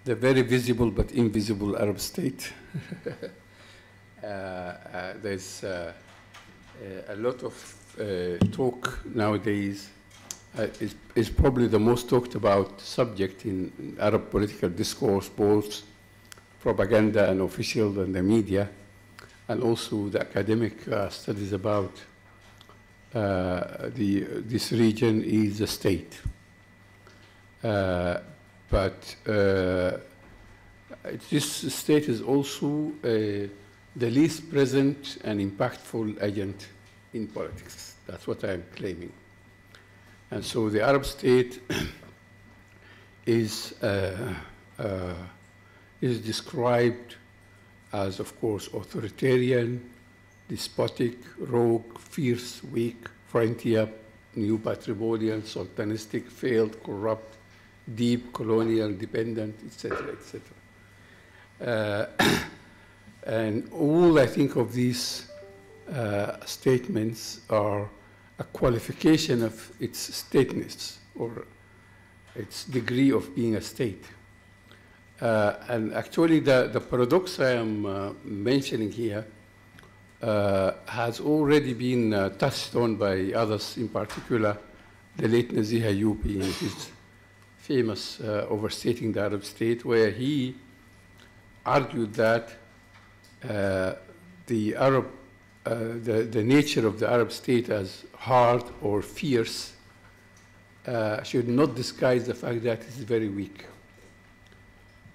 the very visible but invisible Arab state. There's a lot of talk nowadays. Is probably the most talked about subject in Arab political discourse, both propaganda and official and the media, and also the academic studies about this region is the state. But this state is also the least present and impactful agent in politics. That's what I'm claiming. And so the Arab state is described as, of course, authoritarian, despotic, rogue, fierce, weak, frontier, new patrimonial, sultanistic, failed, corrupt, deep, colonial, dependent, etc., etc. And all, I think, of these statements are a qualification of its stateness or its degree of being a state. And actually, the paradox I am mentioning here has already been touched on by others, in particular, the late Nazi Ayub in his famous Overstating the Arab State, where he argued that the nature of the Arab state as hard or fierce should not disguise the fact that it's very weak.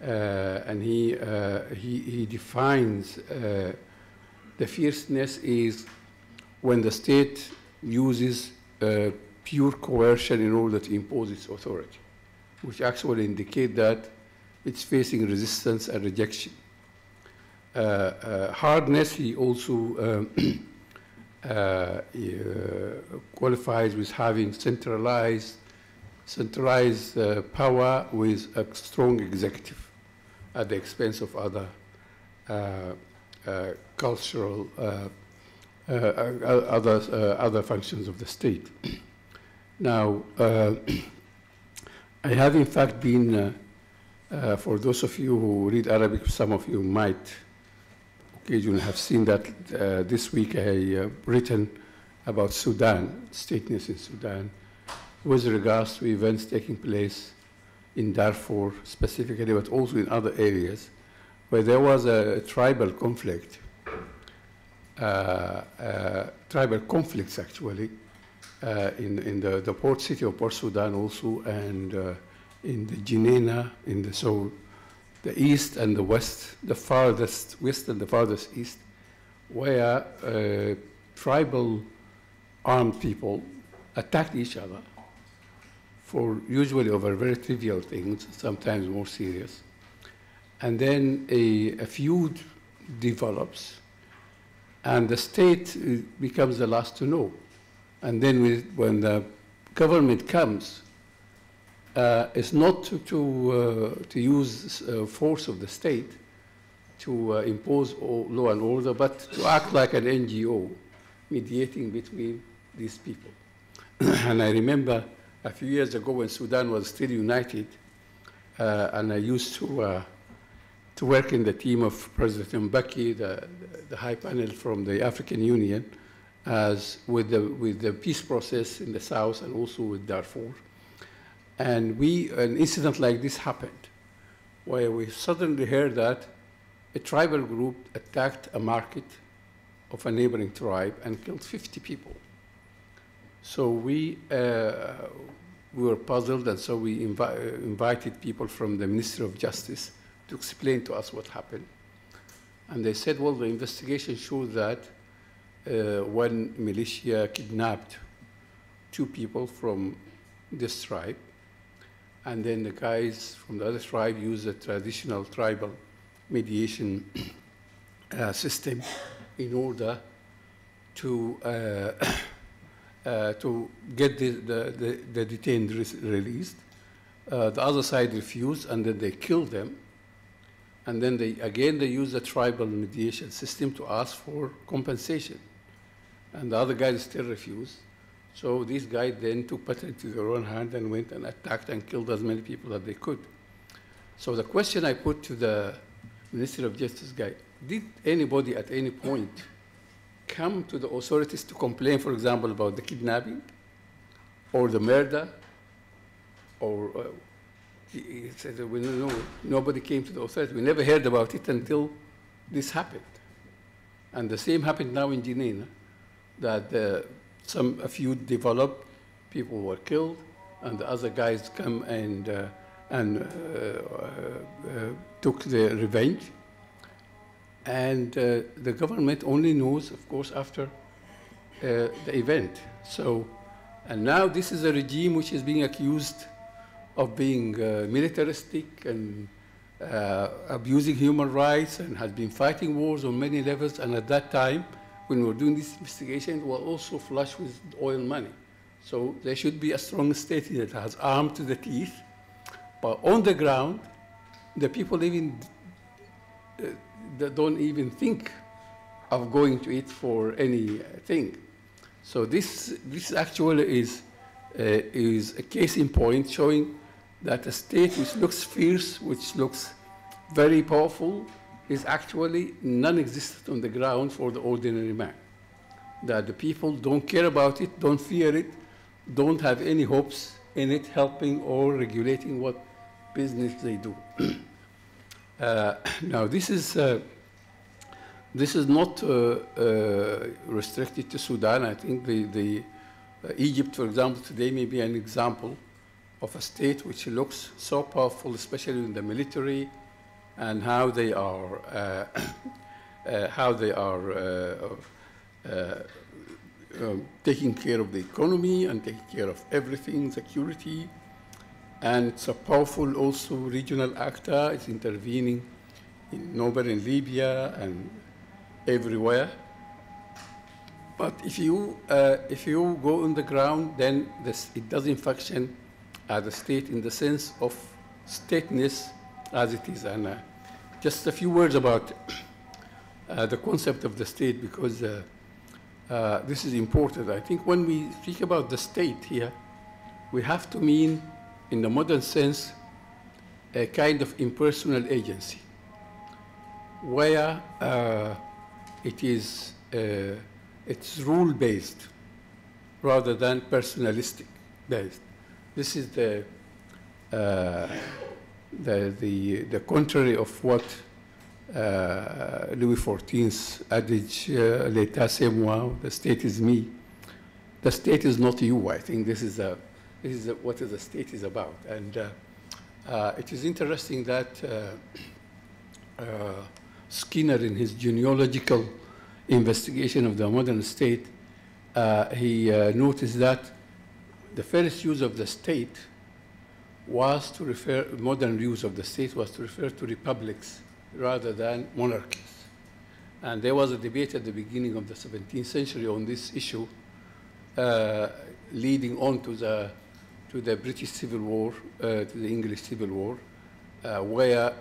And he defines the fierceness is when the state uses pure coercion in order to impose its authority, which actually indicate that it's facing resistance and rejection. Hardness, he also qualifies with having centralized power with a strong executive at the expense of other cultural, other functions of the state. Now, I have in fact been, for those of you who read Arabic, some of you might occasionally have seen that this week I written about Sudan, stateness in Sudan, with regards to events taking place in Darfur specifically, but also in other areas, where there was a tribal conflict, tribal conflicts actually, in the port city of Port Sudan also, and in the Jenaina, in the south, the east and the west, the farthest west and the farthest east, where tribal armed people attacked each other for usually over very trivial things, sometimes more serious. And then a feud develops, and the state becomes the last to know. And then when the government comes, it's not to use force of the state to impose law and order, but to act like an NGO, mediating between these people. And I remember a few years ago when Sudan was still united, and I used to work in the team of President Mbeki, the high panel from the African Union, as with the peace process in the south and also with Darfur. And an incident like this happened, where we suddenly heard that a tribal group attacked a market of a neighboring tribe and killed 50 people. So we were puzzled, and so we invited people from the Ministry of Justice to explain to us what happened. And they said, well, the investigation showed that one militia kidnapped 2 people from this tribe, and then the guys from the other tribe used a traditional tribal mediation system in order to get the detained released. The other side refused, and then they killed them. And then they used the tribal mediation system to ask for compensation. And the other guys still refused. So these guys then took matters into their own hand and went and attacked and killed as many people as they could. So the question I put to the Ministry of Justice guy, did anybody at any point come to the authorities to complain, for example, about the kidnapping or the murder? Or he said, nobody came to the authorities. We never heard about it until this happened. And the same happened now in Jinena, that a few developed, people were killed, and the other guys come and took their revenge. And the government only knows, of course, after the event. So, and now this is a regime which is being accused of being militaristic and abusing human rights, and has been fighting wars on many levels. And at that time, when we were doing this investigation, we were also flush with oil money. So there should be a strong state that has armed to the teeth. But on the ground, the people even they don't even think of going to it for anything. So this actually is a case in point showing that a state which looks fierce, which looks very powerful, is actually non-existent on the ground for the ordinary man. That the people don't care about it, don't fear it, don't have any hopes in it helping or regulating what business they do. Now, this is not restricted to Sudan. I think Egypt, for example, today may be an example of a state which looks so powerful, especially in the military, and how they are taking care of the economy and taking care of everything, security. And it's a powerful also regional actor. It's intervening nowhere in Libya and everywhere. But if you go on the ground, then it doesn't function as a state in the sense of stateness as it is. And just a few words about the concept of the state, because this is important. I think when we speak about the state here, we have to mean, in the modern sense, a kind of impersonal agency, where it's rule-based rather than personalistic-based. This is the contrary of what Louis XIV's adage, "L'état c'est moi," the state is me. The state is not you. I think this is what the state is about. And it is interesting that Skinner, in his genealogical investigation of the modern state, he noticed that the first use of the state was to refer, modern use of the state was to refer to republics rather than monarchies. And there was a debate at the beginning of the 17th century on this issue, leading on to the British Civil War, to the English Civil War, where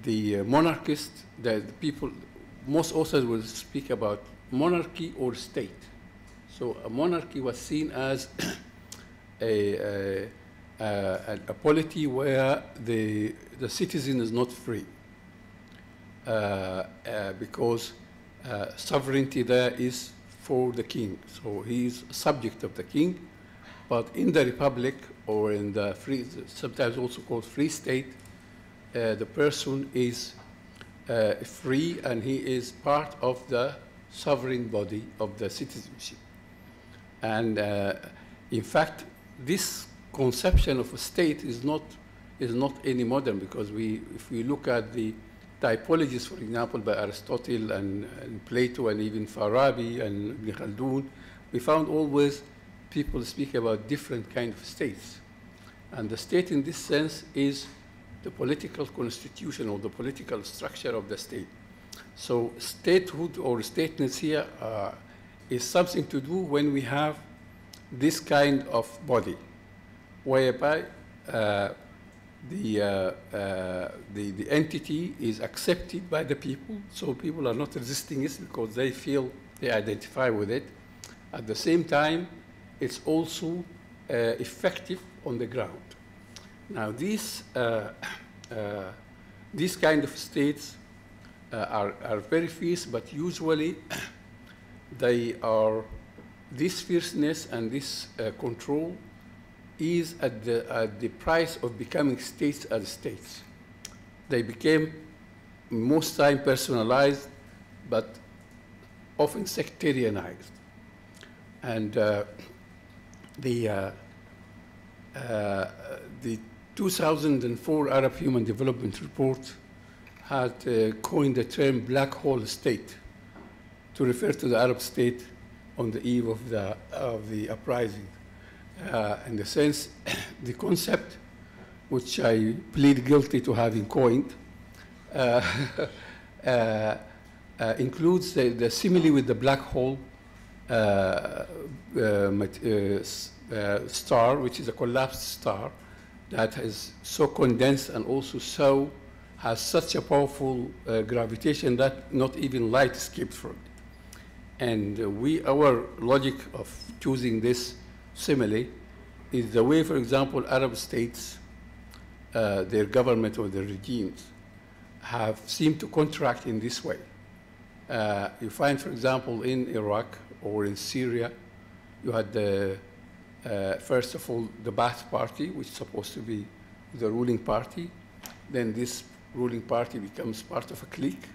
the monarchists, the people, most authors will speak about monarchy or state. So a monarchy was seen as a polity where the citizen is not free, because sovereignty there is for the king. So he is subject of the king. But in the republic, or in the free, sometimes also called free state, the person is free, and he is part of the sovereign body of the citizenship. And in fact, this conception of a state is not any modern, because if we look at the typologies, for example, by Aristotle and Plato and even Farabi and Ibn Khaldun, we found always people speak about different kinds of states. And the state in this sense is the political constitution or the political structure of the state. So statehood or stateness here is something to do when we have this kind of body, whereby the entity is accepted by the people, so people are not resisting it because they feel they identify with it. At the same time, it's also effective on the ground. Now, these kind of states are very fierce, but usually this fierceness and this control is at the price of becoming states as states. They became most time personalized, but often sectarianized. And the 2004 Arab Human Development Report had coined the term black hole state to refer to the Arab state on the eve of the uprising. In the sense, the concept, which I plead guilty to having coined, includes the simile with the black hole star, which is a collapsed star that is so condensed and also has such a powerful gravitation that not even light escapes from it. And our logic of choosing this simile is the way, for example, Arab states, their government or their regimes, have seemed to contract in this way. You find, for example, in Iraq or in Syria, you had first of all, the Ba'ath Party, which is supposed to be the ruling party. Then this ruling party becomes part of a clique,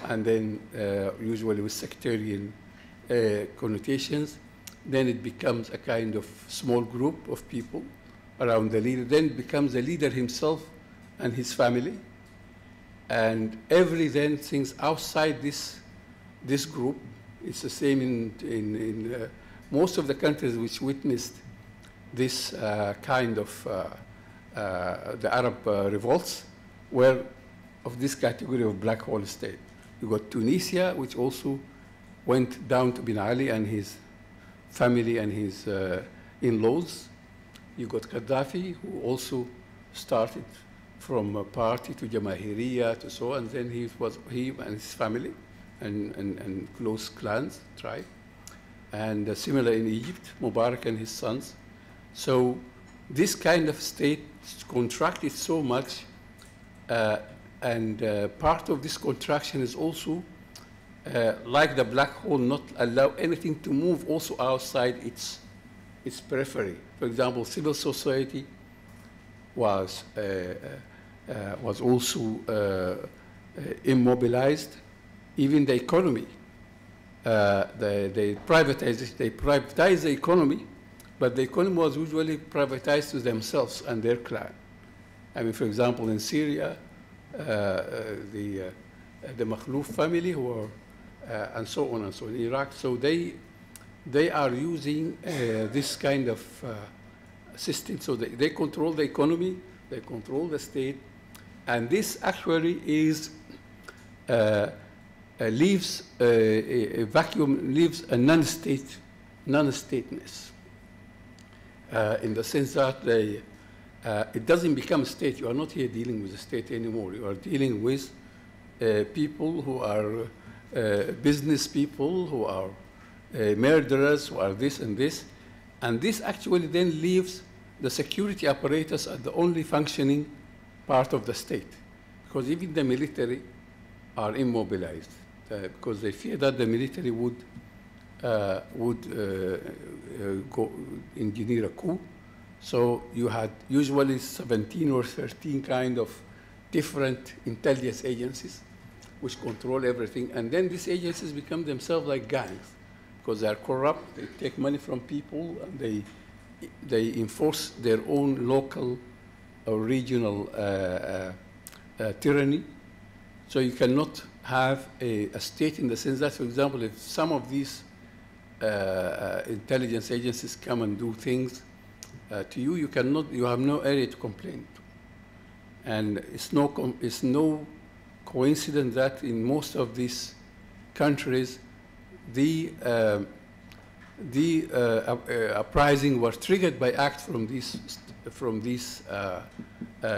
and then usually with sectarian connotations. Then it becomes a kind of small group of people around the leader. Then it becomes the leader himself and his family. And every then things outside this group, it's the same in most of the countries which witnessed this kind of the Arab revolts were of this category of black hole state. You got Tunisia, which also went down to Ben Ali and his family and his in-laws. You got Gaddafi, who also started from a party to Jamahiriya to so on, and then he and his family and close clans, tribe. And similar in Egypt, Mubarak and his sons. So this kind of state contracted so much, and part of this contraction is also, like the black hole, not allow anything to move also outside its periphery. For example, civil society was also immobilized. Even the economy, they privatized the economy, but the economy was usually privatized to themselves and their clan. I mean, for example, in Syria, the Makhlouf family, who are, and so on and so on, in Iraq, so they are using this kind of system. So they control the economy, they control the state, and this actually is leaves a vacuum, leaves a non-stateness, in the sense that it doesn't become a state. You are not here dealing with a state anymore. You are dealing with people who are business people, who are murderers, who are this and this. And this actually then leaves the security apparatus at the only functioning part of the state, because even the military are immobilized. Because they fear that the military would go engineer a coup. So you had usually 17 or 13 kind of different intelligence agencies which control everything. And then these agencies become themselves like gangs because they are corrupt, they take money from people, and they enforce their own local or regional tyranny. So you cannot have a state in the sense that, for example, if some of these intelligence agencies come and do things to you, you have no area to complain to. And it's no coincidence that in most of these countries, the uprising was triggered by acts from these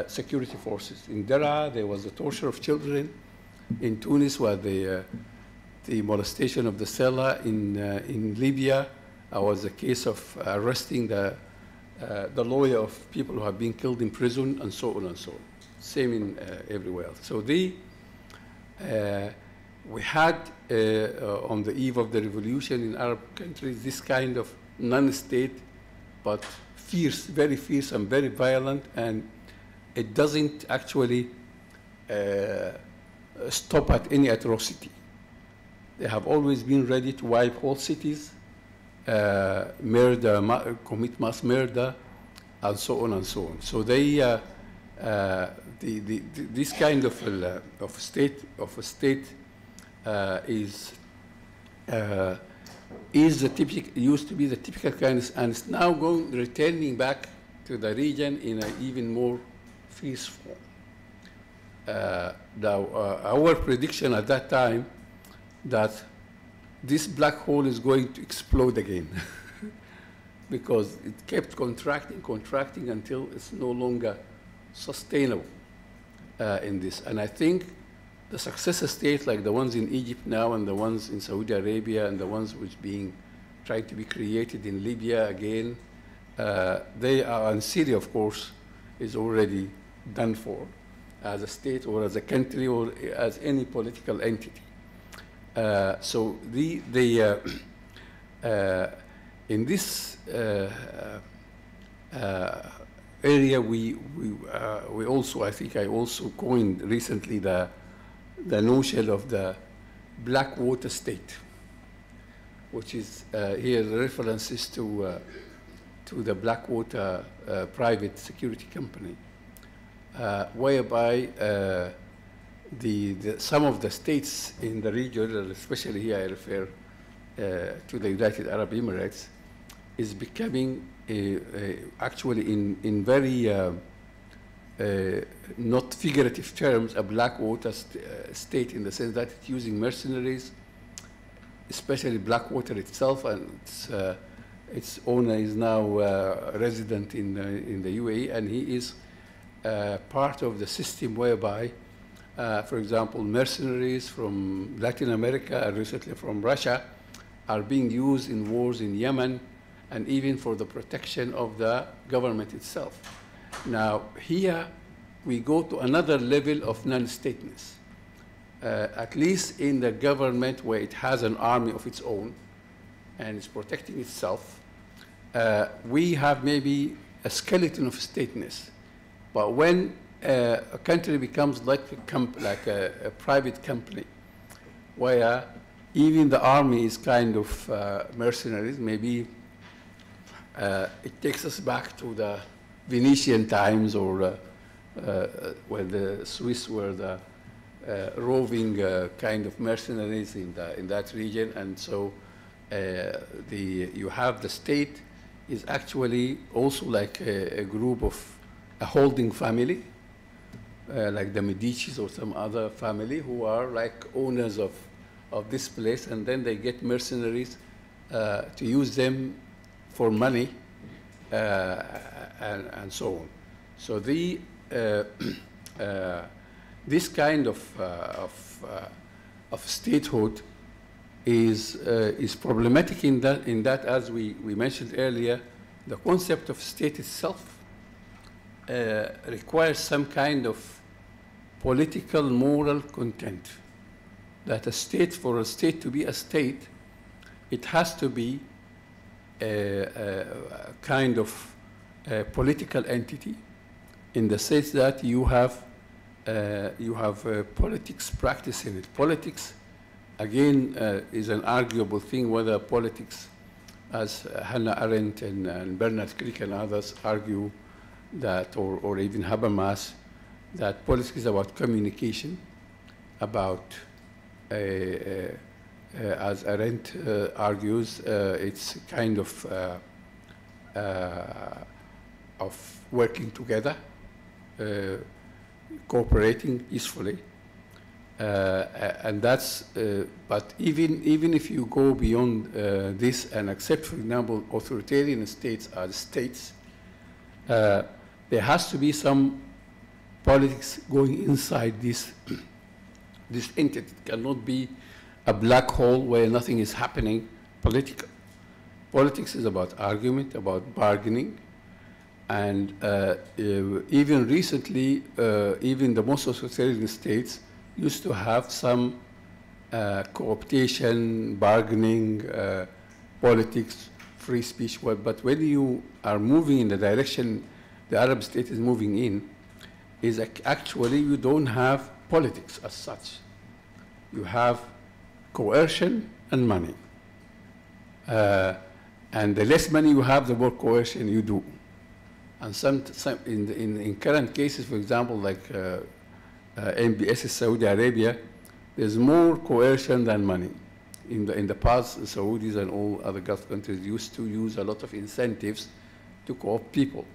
security forces. In Dara, there was the torture of children. In Tunis was the molestation of the Sela. In Libya, was a case of arresting the the lawyer of people who have been killed in prison, and so on and so on. Same in everywhere else. So we had, on the eve of the revolution in Arab countries, this kind of non-state, but fierce, very fierce and very violent, and it doesn't actually stop at any atrocity. They have always been ready to wipe whole cities, murder, commit mass murder, and so on and so on. So they, this kind of state is the typical, used to be the typical kind, and it's now returning back to the region in an even more fierce form. Our prediction at that time that this black hole is going to explode again because it kept contracting until it's no longer sustainable in this. And I think the successor states like the ones in Egypt now and the ones in Saudi Arabia and the ones which being tried to be created in Libya again, they are, and Syria of course is already done for as a state or as a country or as any political entity. So in this area, we also, I think I also coined recently the notion of the Blackwater State, which is here the references to the Blackwater private security company, whereby some of the states in the region, especially here I refer to the United Arab Emirates, is becoming actually in very not figurative terms a Blackwater state, in the sense that it's using mercenaries, especially Blackwater itself, and its owner is now resident in the UAE, and he is part of the system whereby for example, mercenaries from Latin America and recently from Russia are being used in wars in Yemen and even for the protection of the government itself. Now, here we go to another level of non-stateness, at least in the government where it has an army of its own and is protecting itself. We have maybe a skeleton of stateness, but when a country becomes like a private company, where even the army is kind of mercenaries. Maybe it takes us back to the Venetian times, or where the Swiss were the roving kind of mercenaries in that region. And so you have the state is actually also like a group of a holding family, like the Medicis or some other family who are like owners of this place, and then they get mercenaries to use them for money and so on. So this kind of statehood is problematic in that, as we mentioned earlier, the concept of state itself requires some kind of political moral content. That for a state to be a state, it has to be a kind of a political entity, in the sense that you have politics practice in it. Politics, again, is an arguable thing, whether politics, as Hannah Arendt and Bernard Crick and others argue that, or even Habermas, that politics is about communication, about, as Arendt argues, it's kind of working together, cooperating peacefully, and that's. But even if you go beyond this and accept, for example, authoritarian states as states, there has to be some politics going inside this entity. It cannot be a black hole where nothing is happening political. Politics is about argument, about bargaining, And even recently, even the most authoritarian states used to have some cooptation, bargaining, politics, free speech. But when you are moving in the direction the Arab state is moving in, is actually you don't have politics as such. You have coercion and money. And the less money you have, the more coercion you do. And in current cases, for example, like MBS Saudi Arabia, there's more coercion than money. In the past, the Saudis and all other Gulf countries used to use a lot of incentives to co-opt people.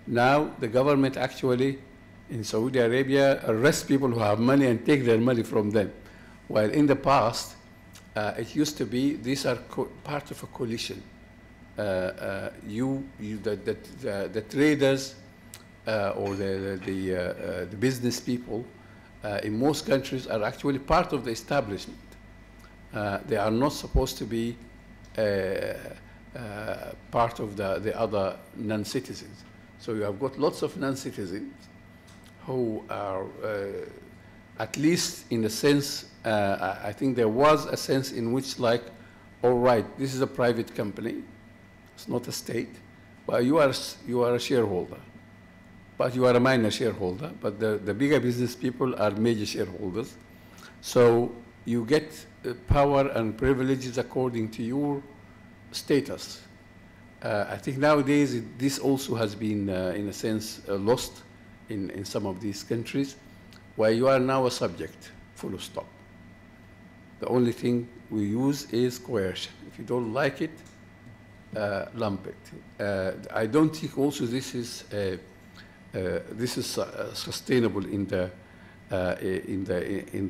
Now, the government actually, in Saudi Arabia, arrests people who have money and take their money from them. While in the past, it used to be, these are part of a coalition. The traders or the business people in most countries are actually part of the establishment. They are not supposed to be part of the other non-citizens. So you have got lots of non-citizens who are, at least in a sense, I think there was a sense in which, like, all right, this is a private company, it's not a state, but you are a shareholder, but you are a minor shareholder, but the bigger business people are major shareholders. So you get power and privileges according to your status. I think nowadays this also has been, in a sense, lost in some of these countries, where you are now a subject, full stop. The only thing we use is coercion. If you don't like it, lump it. I don't think also this is sustainable in the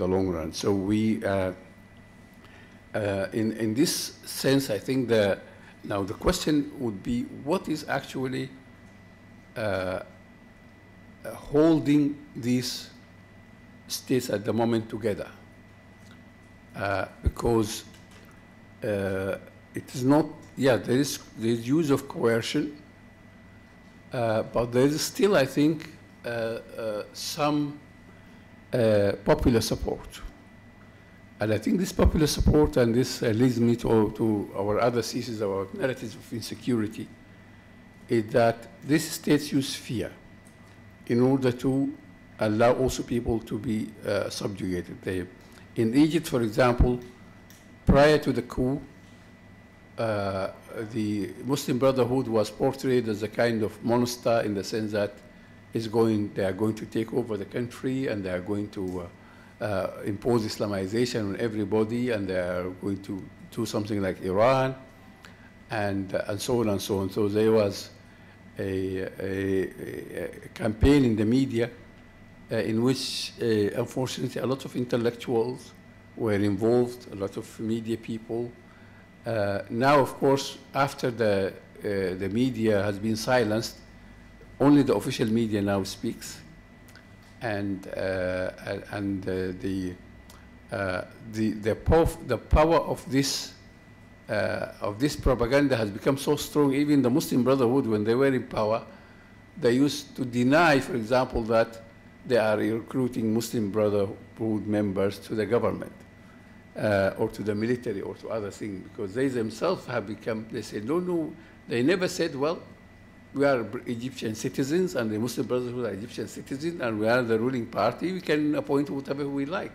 long run. So we, in this sense, I think now the question would be, what is actually holding these states at the moment together? Because it is not, yeah, there is use of coercion, but there is still, I think, some popular support. And I think this popular support, and this leads me to our other thesis about narratives of insecurity, is that these states use fear in order to allow also people to be subjugated. In Egypt, for example, prior to the coup, the Muslim Brotherhood was portrayed as a kind of monster in the sense that they are going to take over the country, and they are going to impose Islamization on everybody, and they are going to do something like Iran, and so on and so on. So there was a campaign in the media in which, unfortunately, a lot of intellectuals were involved, a lot of media people. Now, of course, after the media has been silenced, only the official media now speaks, and the power of this propaganda has become so strong. Even the Muslim Brotherhood, when they were in power, they used to deny, for example, that they are recruiting Muslim Brotherhood members to the government or to the military or to other things, because they themselves have become, they say, no, they never said, well, we are Egyptian citizens, and the Muslim Brotherhood are Egyptian citizens, and we are the ruling party. We can appoint whatever we like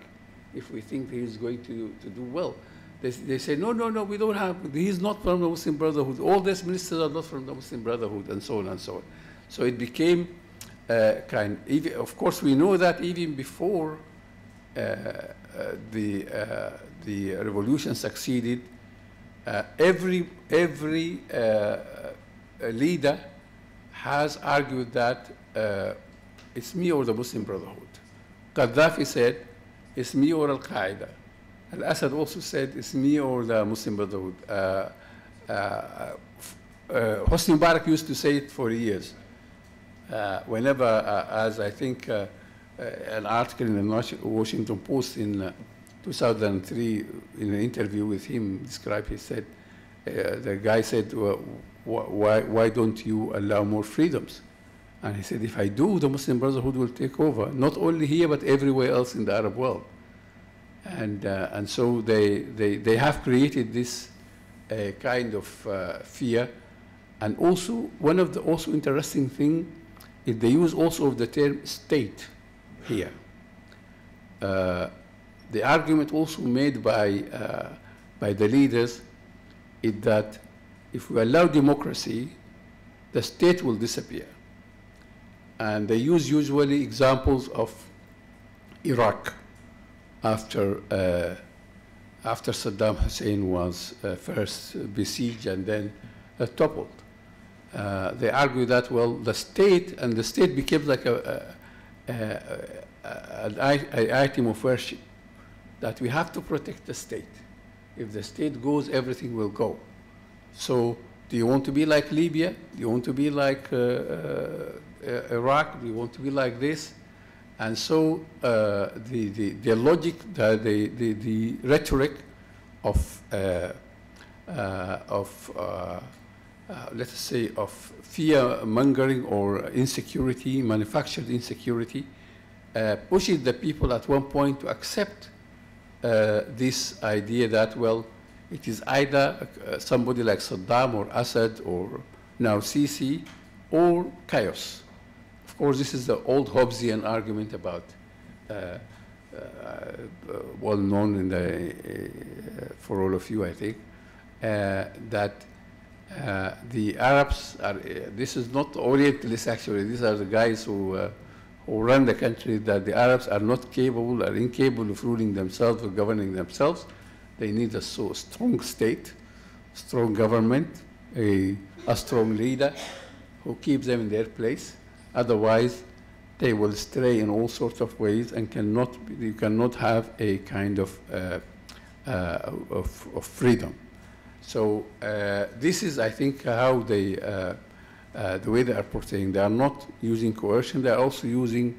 if we think he is going to do well. They say, no, we don't have, he is not from the Muslim Brotherhood. All these ministers are not from the Muslim Brotherhood, and so on and so on. So it became of course, we know that even before the revolution succeeded, every leader has argued that it's me or the Muslim Brotherhood. Gaddafi said, it's me or Al-Qaeda. Al-Assad also said, it's me or the Muslim Brotherhood. Hosni Mubarak used to say it for years. Whenever, as I think an article in the Washington Post in 2003, in an interview with him, described, he said, the guy said, well, why don't you allow more freedoms? And he said, if I do, the Muslim Brotherhood will take over, not only here, but everywhere else in the Arab world. And so they have created this kind of fear. And also, one of the also interesting thing is the use also of the term state here. The argument also made by the leaders is that if we allow democracy, the state will disappear. And they use usually examples of Iraq after Saddam Hussein was first besieged and then toppled. They argue that, well, the state became like an item of worship, that we have to protect the state. If the state goes, everything will go. So do you want to be like Libya? Do you want to be like Iraq? Do you want to be like this? And so the logic, the rhetoric of let's say, of fear-mongering or insecurity, manufactured insecurity, pushes the people at one point to accept this idea that, well, it is either somebody like Saddam or Assad or now Sisi or chaos. Of course, this is the old Hobbesian argument about, well known in for all of you, I think, that the Arabs are, this is not Orientalists actually, these are the guys who run the country, that the Arabs are not capable, are incapable of ruling themselves or governing themselves. They need a strong state, strong government, a strong leader who keeps them in their place. Otherwise, they will stray in all sorts of ways and you cannot have a kind of freedom. So this is, I think, how they, the way they are portraying. They are not using coercion. They are also using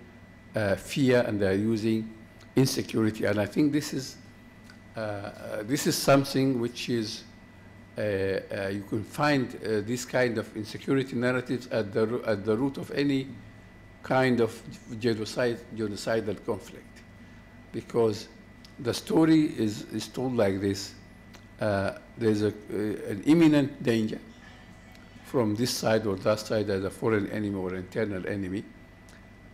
fear, and they are using insecurity. And I think this is something which is, you can find this kind of insecurity narratives at the root of any kind of genocidal conflict. Because the story is told like this. There's an imminent danger from this side or that side as a foreign enemy or internal enemy.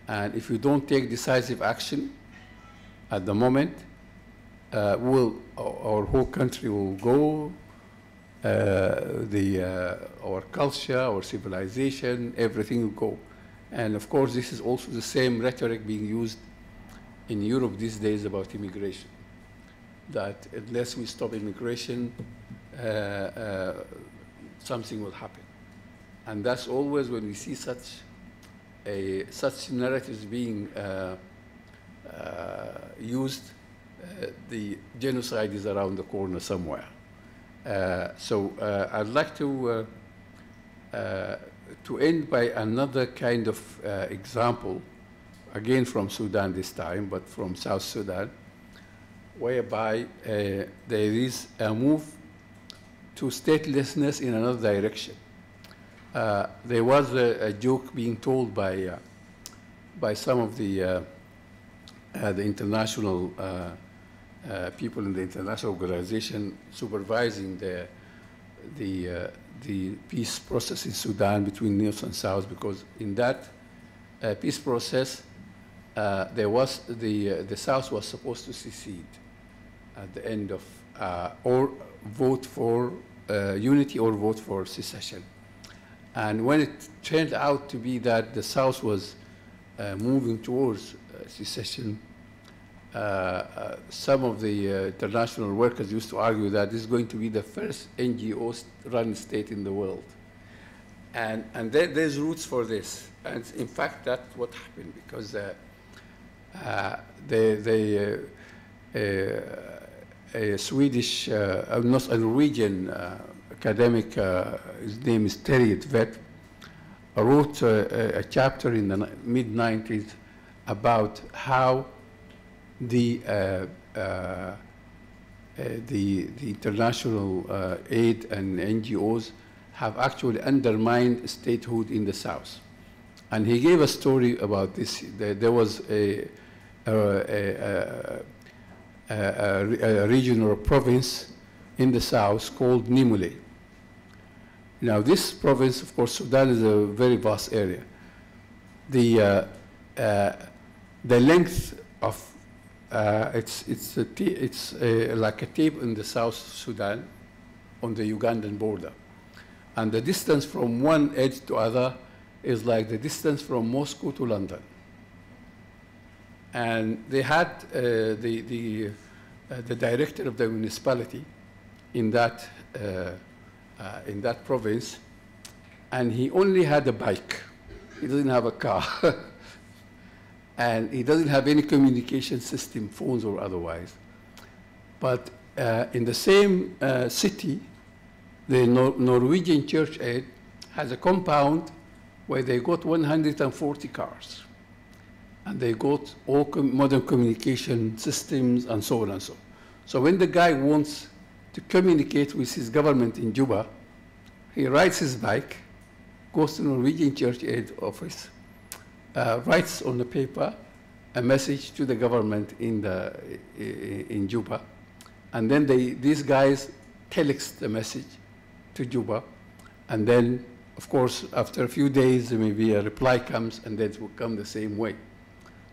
And if you don't take decisive action at the moment, our whole country will go, our culture, our civilization, everything will go. And of course, this is also the same rhetoric being used in Europe these days about immigration. That unless we stop immigration, something will happen. And that's always when we see such narratives being used, the genocide is around the corner somewhere. So I'd like to end by another kind of example, again from Sudan this time, but from South Sudan, whereby there is a move to statelessness in another direction. There was a joke being told by some of the international people in the international organization supervising the peace process in Sudan between North and South, because in that peace process, the South was supposed to secede at the end of, or vote for unity or vote for secession. And when it turned out to be that the South was moving towards secession, some of the international workers used to argue that this is going to be the first NGO-run state in the world. And there's roots for this. And in fact, that's what happened, because a Swedish, a Norwegian academic, his name is Terje Tvedt, wrote a chapter in the mid-90s about how the the international aid and NGOs have actually undermined statehood in the South. And he gave a story about this. There was a region or a province in the South called Nimule. Now, this province, of course, Sudan is a very vast area. The length of it's like a tape in the South Sudan on the Ugandan border. And the distance from one edge to other is like the distance from Moscow to London. And they had the director of the municipality in that province, and he only had a bike. He doesn't have a car. And he doesn't have any communication system, phones or otherwise. But in the same city, the Norwegian Church Aid has a compound where they got 140 cars. And they got all modern communication systems and so on and so on. So when the guy wants to communicate with his government in Juba, he rides his bike, goes to Norwegian Church Aid office, writes on the paper a message to the government in Juba, and then these guys telex the message to Juba, and then, of course, after a few days, maybe a reply comes, and then it will come the same way.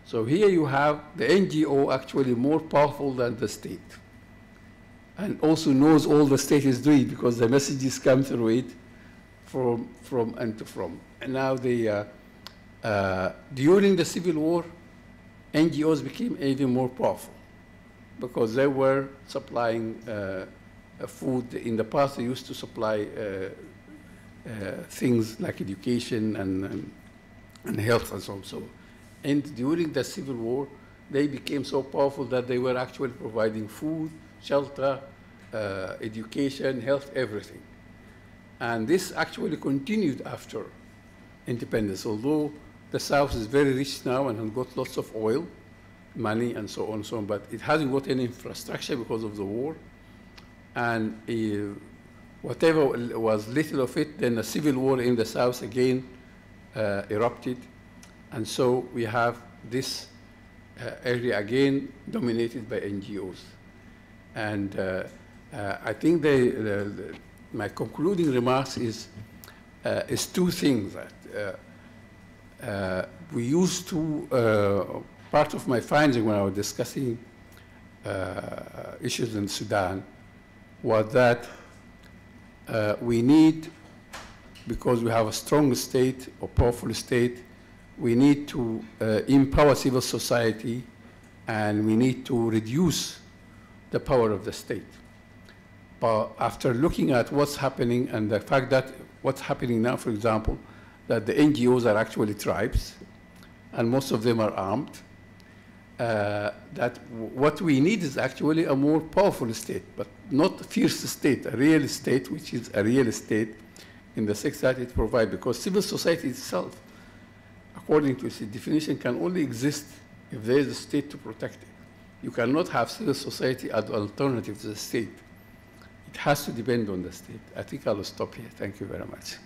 So here you have the NGO actually more powerful than the state, and also knows all the state is doing because the messages come through it from and to from. And now during the Civil War, NGOs became even more powerful because they were supplying food. In the past, they used to supply things like education and health and so on. So, and during the Civil War, they became so powerful that they were actually providing food, shelter, education, health, everything. And this actually continued after independence, although the South is very rich now and has got lots of oil, money, and so on and so on, but it hasn't got any infrastructure because of the war. And whatever was little of it, then a civil war in the South again erupted. And so we have this area again dominated by NGOs. And I think my concluding remarks is two things. That we used to, part of my finding when I was discussing issues in Sudan was that we need, because we have a strong state or powerful state, we need to empower civil society, and we need to reduce the power of the state. But after looking at what's happening and the fact that what's happening now, for example, that the NGOs are actually tribes, and most of them are armed, that what we need is actually a more powerful state, but not a fierce state, a real state, which is a real state in the sense that it provides, because civil society itself, according to its definition, can only exist if there is a state to protect it. You cannot have civil society as an alternative to the state. It has to depend on the state. I think I'll stop here. Thank you very much.